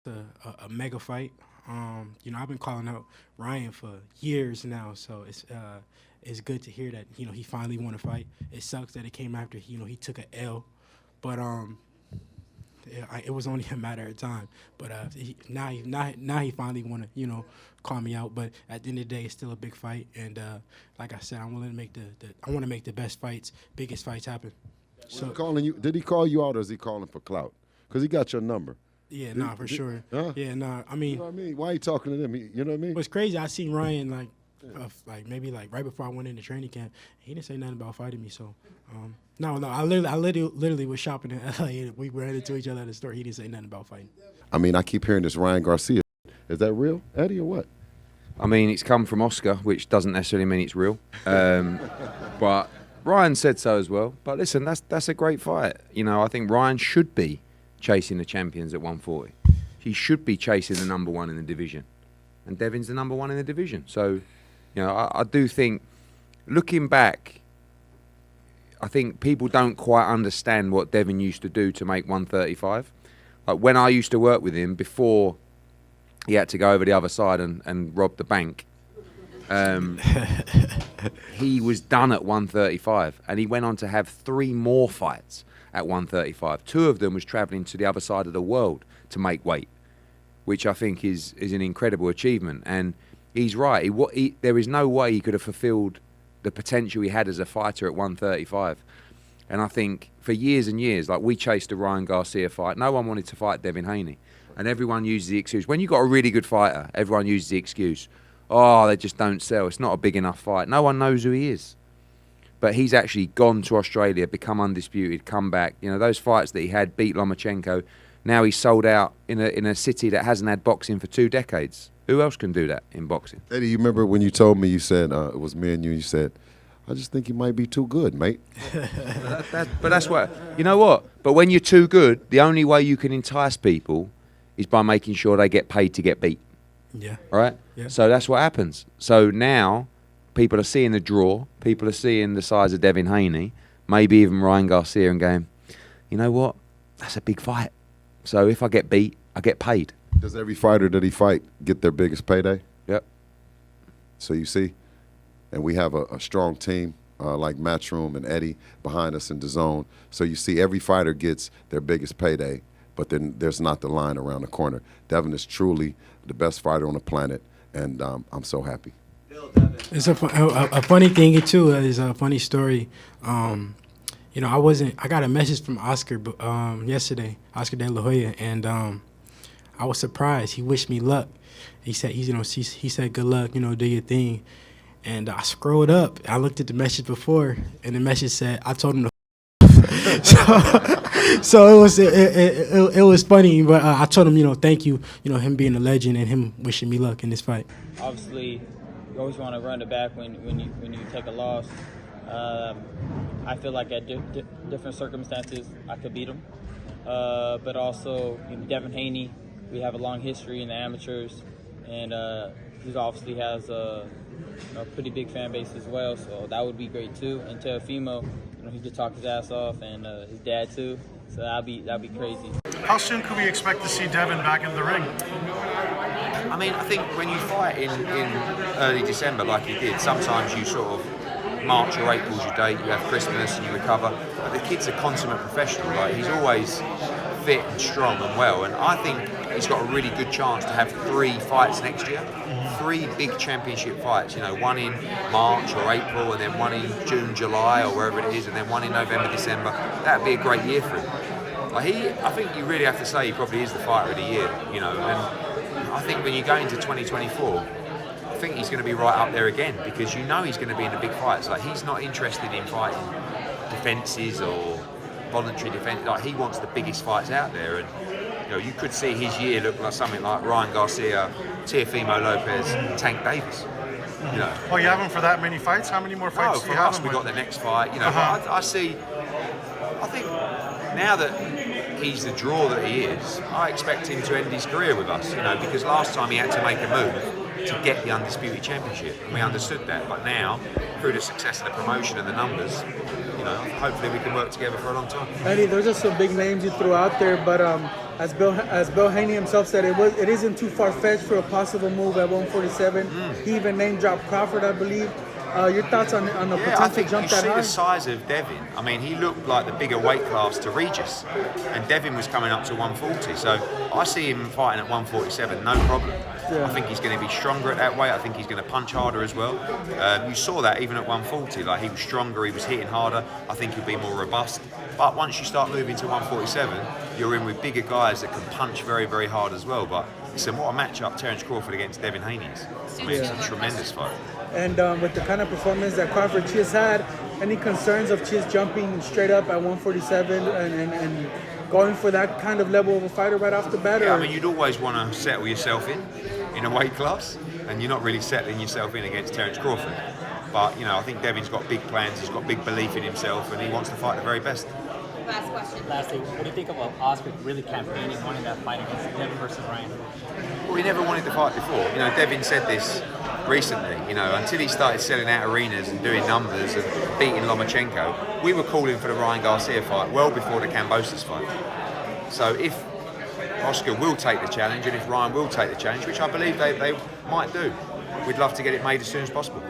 a mega fight. I've been calling out Ryan for years now, so it's good to hear that he finally won a fight. It sucks that it came after he took a L, but it was only a matter of time. But now he finally want to call me out. But at the end of the day, it's still a big fight, and like I said, I'm willing to make I want to make the best fights, biggest fights happen. So calling you? Did he call you out, or is he calling for clout? Because he got your number. Yeah, nah, for sure. Huh? Yeah, nah. I mean, you know what I mean? Why are you talking to them? You know what I mean? What's crazy? I seen Ryan maybe right before I went into training camp. He didn't say nothing about fighting me. So, no. I literally was shopping in LA. And we ran into each other at the store. He didn't say nothing about fighting. I mean, I keep hearing this Ryan Garcia. Is that real, Eddie, or what? I mean, it's come from Oscar, which doesn't necessarily mean it's real. But Ryan said so as well. But listen, that's a great fight. I think Ryan should be chasing the champions at 140. He should be chasing the number one in the division. And Devin's the number one in the division. So, I do think, looking back, I think people don't quite understand what Devin used to do to make 135. Like when I used to work with him before he had to go over the other side and rob the bank, he was done at 135, and he went on to have 3 more fights at 135. 2 of them was travelling to the other side of the world to make weight, which I think is an incredible achievement. And he's right. There is no way he could have fulfilled the potential he had as a fighter at 135. And I think for years and years, like we chased the Ryan Garcia fight, no one wanted to fight Devin Haney. And everyone uses the excuse. When you've got a really good fighter, everyone uses the excuse, oh, they just don't sell. It's not a big enough fight. No one knows who he is. But he's actually gone to Australia, become undisputed, come back. Those fights that he had, beat Lomachenko. Now he's sold out in a city that hasn't had boxing for 2 decades. Who else can do that in boxing? Eddie, you remember when you told me, you said, it was me and you said, I just think you might be too good, mate. But that's what, you know what? But when you're too good, the only way you can entice people is by making sure they get paid to get beat. Yeah. Right? Yeah. So that's what happens. So now people are seeing the draw, people are seeing the size of Devin Haney, maybe even Ryan Garcia, and going, you know what? That's a big fight. So if I get beat, I get paid. Does every fighter that he fight get their biggest payday? Yep. So you see, and we have a strong team like Matchroom and Eddie behind us in the zone. So you see every fighter gets their biggest payday, but then there's not the line around the corner. Devin is truly the best fighter on the planet, and I'm so happy. It's a funny thing too. Is a funny story. I got a message from Oscar yesterday, Oscar De La Hoya, and I was surprised. He wished me luck. He said, he said, good luck, do your thing. And I scrolled up. I looked at the message before, and the message said, I told him to so it was funny, but I told him, thank you, him being a legend and him wishing me luck in this fight. Obviously, you always want to run it back when you take a loss. I feel like at different circumstances, I could beat him. But also, Devin Haney, we have a long history in the amateurs, and he obviously has a pretty big fan base as well, so that would be great too. And Teofimo, he could talk his ass off, and his dad too, so that'd be crazy. How soon could we expect to see Devin back in the ring? I mean, I think when you fight in early December like he did, sometimes you sort of March or April's your date, you have Christmas and you recover. But the kid's a consummate professional. Like, he's always fit and strong and well, and I think he's got a really good chance to have 3 fights next year. 3 big championship fights, one in March or April, and then one in June, July, or wherever it is, and then one in November, December. That'd be a great year for him. Like I think you really have to say he probably is the fighter of the year, and I think when you go into 2024, I think he's going to be right up there again, because he's going to be in the big fights. Like, he's not interested in fighting defences or voluntary defence. Like, he wants the biggest fights out there, and you could see his year look like something like Ryan Garcia, Teofimo Lopez, Tank Davis. Oh, you have him for that many fights? How many more fights do you have him we with? got the next fight. I think now that he's the draw that he is, I expect him to end his career with us. Because last time he had to make a move, to get the Undisputed Championship. And we understood that. But now, through the success of the promotion and the numbers, you know, hopefully we can work together for a long time. Eddie, those are some big names you threw out there, but as Bill Haney himself said, it isn't too far-fetched for a possible move at 147. He even name-dropped Crawford, I believe. Your thoughts on the potential jump that high? You see the size of Devin. I mean, he looked like the bigger weight class to Regis, and Devin was coming up to 140. So I see him fighting at 147, no problem. Yeah. I think he's going to be stronger at that weight. I think he's going to punch harder as well. You saw that even at 140. Like, he was stronger, he was hitting harder. I think he'll be more robust. But once you start moving to 147, you're in with bigger guys that can punch very, very hard as well. But listen, what a matchup Terence Crawford against Devin Haney is. I mean, it's a tremendous fight. And with the kind of performance that Crawford Chiz had, any concerns of Chiz jumping straight up at 147 and going for that kind of level of a fighter right off the bat? Yeah, I mean, you'd always want to settle yourself in a weight class, and you're not really settling yourself in against Terence Crawford. But, you know, I think Devin's got big plans, he's got big belief in himself, and he wants to fight the very best. Last question. Lastly, what do you think about Oscar really campaigning, wanting that fight against Devin versus Ryan? Well, he never wanted to fight before. You know, Devin said this recently, you know, until he started selling out arenas and doing numbers and beating Lomachenko, we were calling for the Ryan Garcia fight well before the Kambosos fight. So if Oscar will take the challenge and if Ryan will take the challenge, which I believe they might do, we'd love to get it made as soon as possible.